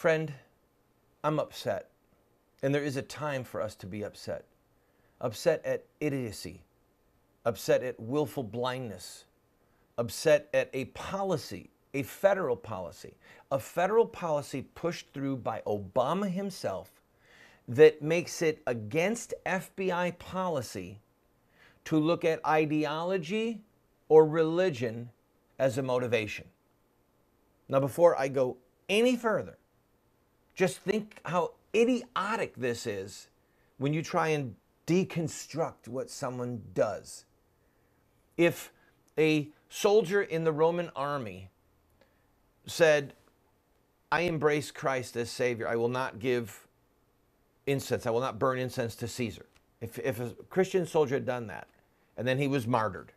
Friend, I'm upset. And there is a time for us to be upset. Upset at idiocy. Upset at willful blindness. Upset at a policy, a federal policy pushed through by Obama himself that makes it against FBI policy to look at ideology or religion as a motivation. Now, before I go any further, just think how idiotic this is when you try and deconstruct what someone does. If a soldier in the Roman army said, I embrace Christ as Savior, I will not give incense, I will not burn incense to Caesar. If a Christian soldier had done that, and then he was martyred,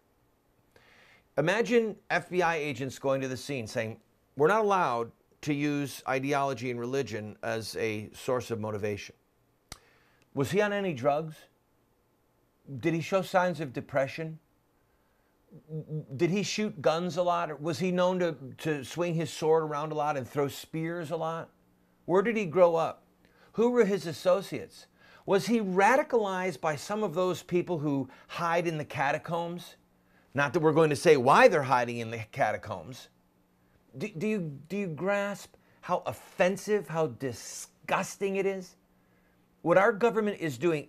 imagine FBI agents going to the scene saying, we're not allowed to use ideology and religion as a source of motivation. Was he on any drugs? Did he show signs of depression? Did he shoot guns a lot? Or was he known to swing his sword around a lot and throw spears a lot? Where did he grow up? Who were his associates? Was he radicalized by some of those people who hide in the catacombs? Not that we're going to say why they're hiding in the catacombs. Do you grasp how offensive, how disgusting it is? What our government is doing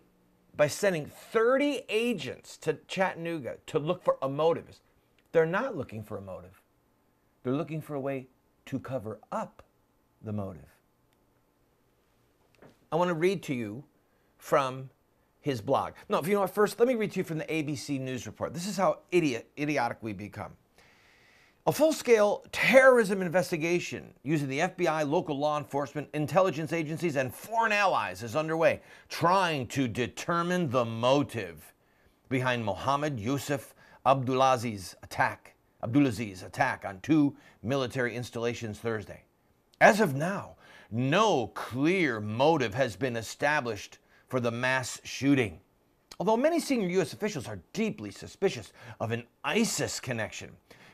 by sending 30 agents to Chattanooga to look for a motive. They're not looking for a motive. They're looking for a way to cover up the motive. I want to read to you from his blog. No, if you know what, first, let me read to you from the ABC News report. This is how idiotic we become. A full-scale terrorism investigation using the FBI, local law enforcement, intelligence agencies, and foreign allies is underway, trying to determine the motive behind Mohammed Yusuf Abdulaziz's attack on 2 military installations Thursday. As of now, no clear motive has been established for the mass shooting. Although many senior U.S. officials are deeply suspicious of an ISIS connection,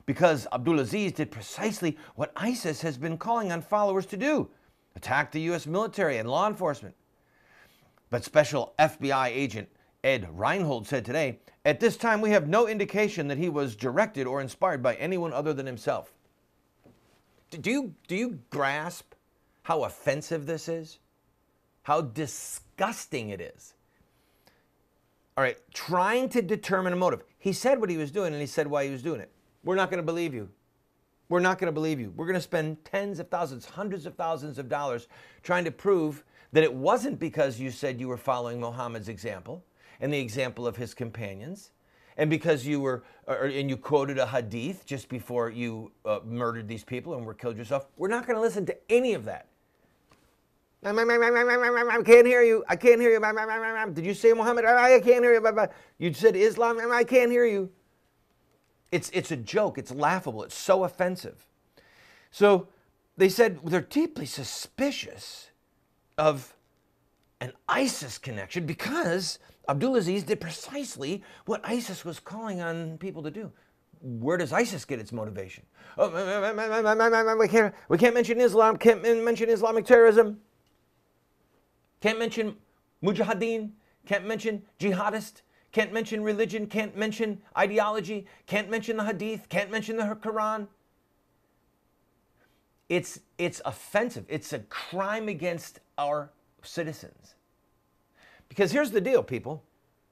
because Abdulaziz did precisely what ISIS has been calling on followers to do: attack the U.S. military and law enforcement. But Special FBI agent Ed Reinhold said today, at this time we have no indication that he was directed or inspired by anyone other than himself. Do you grasp how offensive this is? How disgusting it is? All right, trying to determine a motive. He said what he was doing and he said why he was doing it. We're not going to believe you. We're not going to believe you. We're going to spend tens of thousands, hundreds of thousands of dollars trying to prove that it wasn't because you said you were following Muhammad's example and the example of his companions, and because you were, and you quoted a hadith just before you murdered these people and were killed yourself. We're not going to listen to any of that. I can't hear you. I can't hear you. Did you say Muhammad? I can't hear you. You said Islam. I can't hear you. It's a joke. It's laughable. It's so offensive. So they said they're deeply suspicious of an ISIS connection because Abdulaziz did precisely what ISIS was calling on people to do. Where does ISIS get its motivation? Oh, we can't mention Islam. Can't mention Islamic terrorism. Can't mention mujahideen. Can't mention jihadist. Can't mention religion, can't mention ideology, can't mention the hadith, can't mention the Quran. It's offensive. It's a crime against our citizens. Because here's the deal, people.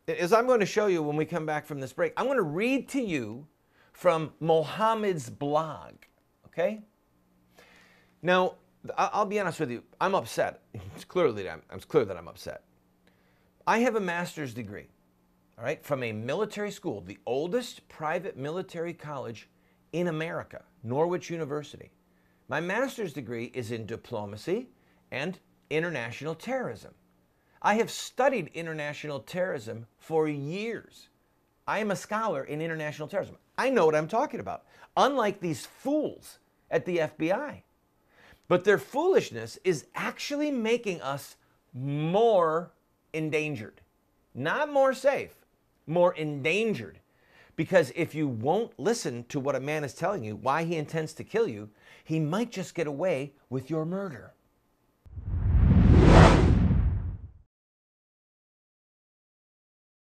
As I'm going to show you when we come back from this break, I'm going to read to you from Mohammed's blog, okay? Now, I'll be honest with you. I'm upset. It's clear that I'm upset. I have a master's degree. All right, from a military school, the oldest private military college in America, Norwich University. My master's degree is in diplomacy and international terrorism. I have studied international terrorism for years. I am a scholar in international terrorism. I know what I'm talking about, unlike these fools at the FBI. But their foolishness is actually making us more endangered, not more safe. More endangered. Because if you won't listen to what a man is telling you, why he intends to kill you, he might just get away with your murder.